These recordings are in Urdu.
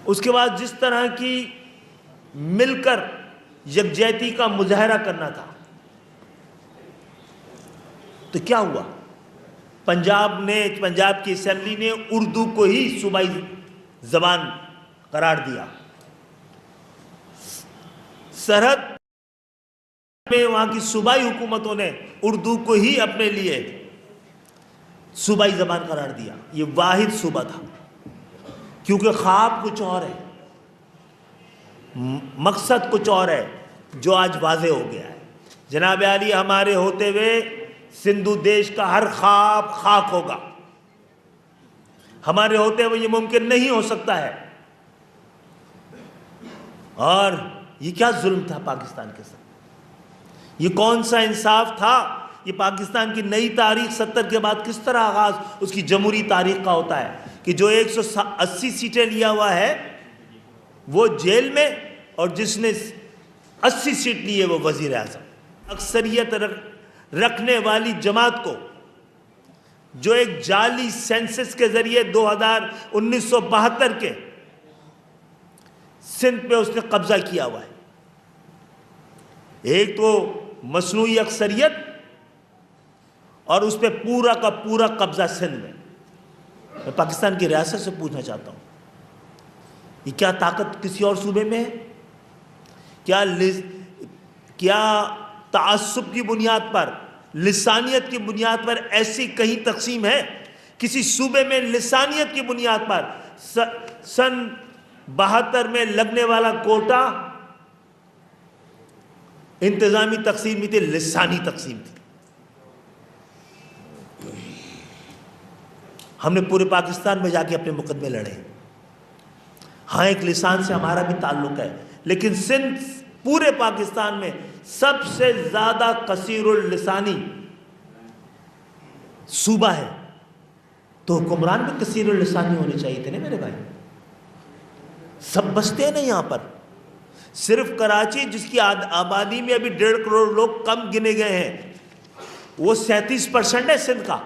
اس کے بعد جس طرح کی مل کر یکجہتی کا مظاہرہ کرنا تھا تو کیا ہوا؟ پنجاب کی اسمبلی نے اردو کو ہی صوبائی زبان قرار دیا۔ سرحد میں وہاں کی صوبائی حکومتوں نے اردو کو ہی اپنے لیے صوبائی زبان قرار دیا۔ یہ واحد صوبہ تھا، کیونکہ خواب کچھ اور ہے، مقصد کچھ اور ہے، جو آج واضح ہو گیا ہے۔ جناب عالی، ہمارے ہوتے ہوئے سندھو دیش کا ہر خواب خاک ہوگا۔ ہمارے ہوتے ہوئے یہ ممکن نہیں ہو سکتا ہے۔ اور یہ کیا ظلم تھا پاکستان کے ساتھ؟ یہ کون سا انصاف تھا؟ یہ پاکستان کی نئی تاریخ 70 کے بعد کس طرح آغاز اس کی جمہوری تاریخ کا ہوتا ہے کہ جو 180 سیٹیں لیا ہوا ہے وہ جیل میں، اور جس نے 80 سیٹ لی ہے وہ وزیر اعظم۔ اکثریت رکھنے والی جماعت کو جو ایک جعلی سینسس کے ذریعے 1972 کے سندھ پہ اس نے قبضہ کیا ہوا ہے، ایک تو مصنوعی اکثریت اور اس پہ پورا کا پورا قبضہ سندھ میں پاکستان کی ریاست سے پوچھنا چاہتا ہوں، یہ کیا طاقت کسی اور صوبے میں ہے؟ کیا تعصب کی بنیاد پر، لسانیت کی بنیاد پر ایسی کہیں تقسیم ہے؟ کسی صوبے میں لسانیت کی بنیاد پر سن 72 میں لگنے والا کوٹا انتظامی تقسیم نہیں تھی، لسانی تقسیم تھی۔ ہم نے پورے پاکستان میں جا کے اپنے مقدمے لڑے۔ ہاں، ایک لسان سے ہمارا بھی تعلق ہے، لیکن سندھ پورے پاکستان میں سب سے زیادہ کثیر اللسانی صوبہ ہے، تو حکمران بھی کثیر اللسانی ہونے چاہیے تھے نا میرے بھائی۔ سب بستے ہیں نا یہاں پر، صرف کراچی جس کی آبادی میں ابھی 1.5 کروڑ لوگ کم گنے گئے ہیں، وہ 37% ہے سندھ کا۔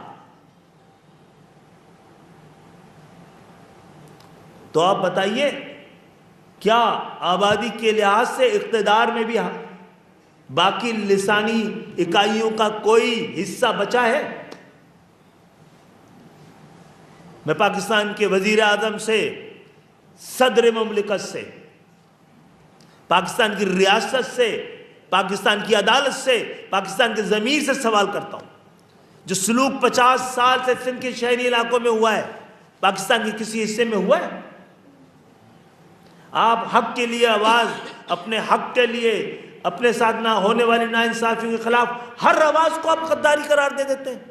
تو آپ بتائیے، کیا آبادی کے لحاظ سے اقتدار میں بھی باقی لسانی اکائیوں کا کوئی حصہ بچا ہے؟ میں پاکستان کے وزیر اعظم سے، صدر مملکت سے، پاکستان کی ریاست سے، پاکستان کی عدالت سے، پاکستان کے ضمیر سے سوال کرتا ہوں، جو سلوک 50 سال سے سندھ کے شہری علاقوں میں ہوا ہے، پاکستان کے کسی حصے میں ہوا ہے؟ آپ حق کے لیے آواز، اپنے حق کے لیے، اپنے ساتھ نہ ہونے والی ناانصافیوں کے خلاف ہر آواز کو آپ غداری قرار دے دیتے ہیں۔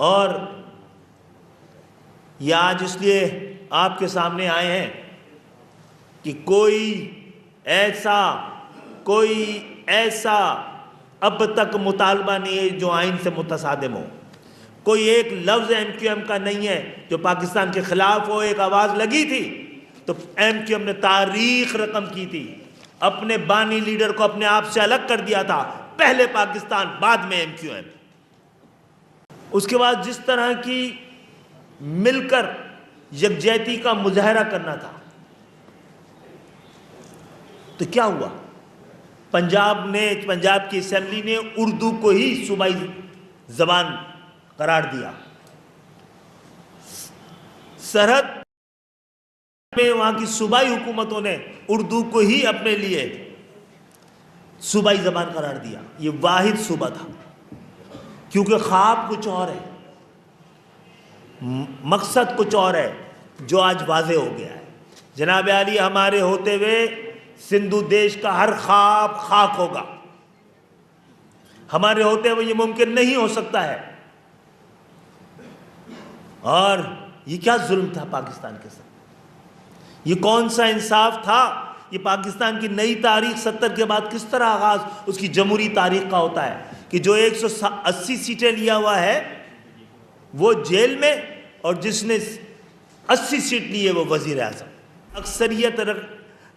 اور یہ آج اس لیے آپ کے سامنے آئے ہیں کہ کوئی ایسا اب تک مطالبہ نہیں ہے جو آئین سے متصادم ہو۔ کوئی ایک لفظ ایم کیو ایم کا نہیں ہے جو پاکستان کے خلاف ہو۔ ایک آواز لگی تھی تو ایم کیو ایم نے تاریخ رقم کی تھی، اپنے بانی لیڈر کو اپنے آپ سے الگ کر دیا تھا، پہلے پاکستان بعد میں ایم کیو ایم۔ اس کے بعد جس طرح کی مل کر یکجہتی کا مظاہرہ کرنا تھا تو کیا ہوا؟ پنجاب کی اسمبلی نے اردو کو ہی صوبائی زبان قرار دیا۔ سرحد میں وہاں کی صوبائی حکومتوں نے اردو کو ہی اپنے لیے صوبائی زبان قرار دیا۔ یہ واحد صوبہ تھا، کیونکہ خواب کچھ اور ہے، مقصد کچھ اور ہے، جو آج واضح ہو گیا ہے۔ جناب عالی، ہمارے ہوتے ہوئے سندھو دیش کا ہر خواب خاک ہوگا۔ ہمارے ہوتے ہوئے یہ ممکن نہیں ہو سکتا ہے۔ اور یہ کیا ظلم تھا پاکستان کے ساتھ؟ یہ کون سا انصاف تھا؟ یہ پاکستان کی نئی تاریخ 70 کے بعد کس طرح آغاز اس کی جمہوری تاریخ کا ہوتا ہے کہ جو 180 سیٹیں لیا ہوا ہے وہ جیل میں، اور جس نے 80 سیٹ لی ہے وہ وزیر اعظم۔ اکثریت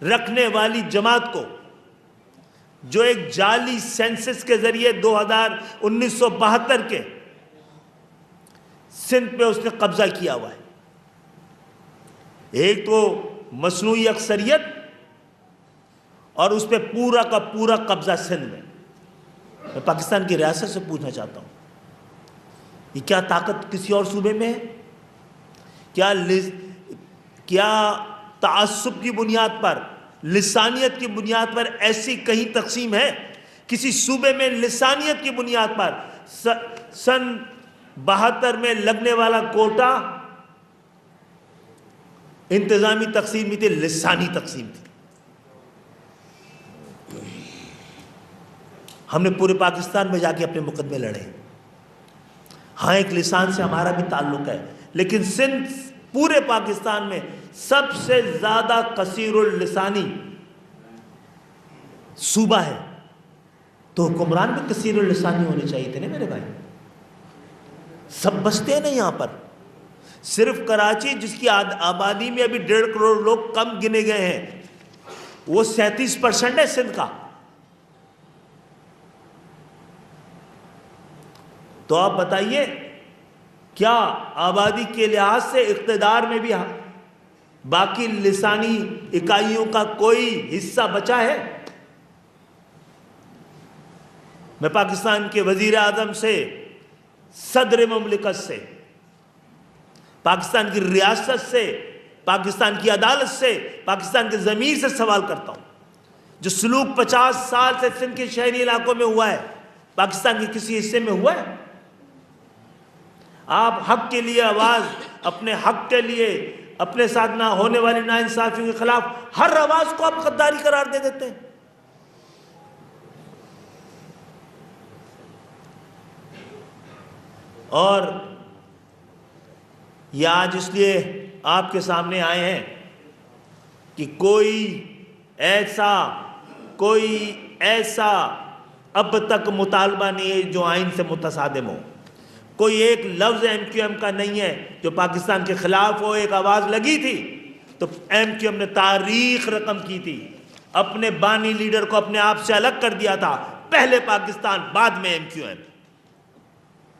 رکھنے والی جماعت کو جو ایک جعلی سینسس کے ذریعے 1972 کے سندھ پہ اس نے قبضہ کیا ہوا ہے. ایک تو مصنوعی اکثریت اور اس پہ پورا کا پورا قبضہ سندھ میں. میں پاکستان کی ریاست سے پوچھنا چاہتا ہوں, یہ کیا طاقت کسی اور صوبے میں ہے؟ کیا تعصب کی بنیاد پر, لسانیت کی بنیاد پر ایسی کہیں تقسیم ہے؟ کسی صوبے میں لسانیت کی بنیاد پر سن 72 میں لگنے والا کوٹا انتظامی تقسیم نہیں تھی, لسانی تقسیم تھی. ہم نے پورے پاکستان میں جا کے اپنے مقدمے لڑے. ہاں ایک لسان سے ہمارا بھی تعلق ہے, لیکن سندھ پورے پاکستان میں سب سے زیادہ کثیر اللسانی صوبہ ہے, تو حکمران بھی کثیر اللسانی ہونے چاہیے تھے نا میرے بھائی. سب بستے ہیں نا یہاں پر. صرف کراچی جس کی آبادی میں ابھی 1.5 کروڑ لوگ کم گنے گئے ہیں, وہ 37% ہے سندھ کا. تو آپ بتائیے کیا آبادی کے لحاظ سے اقتدار میں بھی باقی لسانی اکائیوں کا کوئی حصہ بچا ہے؟ میں پاکستان کے وزیر اعظم سے, صدر مملکت سے, پاکستان کی ریاست سے, پاکستان کی عدالت سے, پاکستان کے ضمیر سے سوال کرتا ہوں, جو سلوک 50 سال سے سندھ کے شہری علاقوں میں ہوا ہے, پاکستان کے کسی حصے میں ہوا ہے؟ آپ حق کے لیے آواز, اپنے حق کے لیے, اپنے ساتھ نہ ہونے والی ناانصافیوں کے خلاف ہر آواز کو آپ غداری قرار دے دیتے ہیں. اور یہ آج اس لیے آپ کے سامنے آئے ہیں کہ کوئی ایسا اب تک مطالبہ نہیں ہے جو آئین سے متصادم ہو. کوئی ایک لفظ ایم کیو ایم کا نہیں ہے جو پاکستان کے خلاف ہو. ایک آواز لگی تھی تو ایم کیو ایم نے تاریخ رقم کی تھی, اپنے بانی لیڈر کو اپنے آپ سے الگ کر دیا تھا. پہلے پاکستان, بعد میں ایم کیو ایم.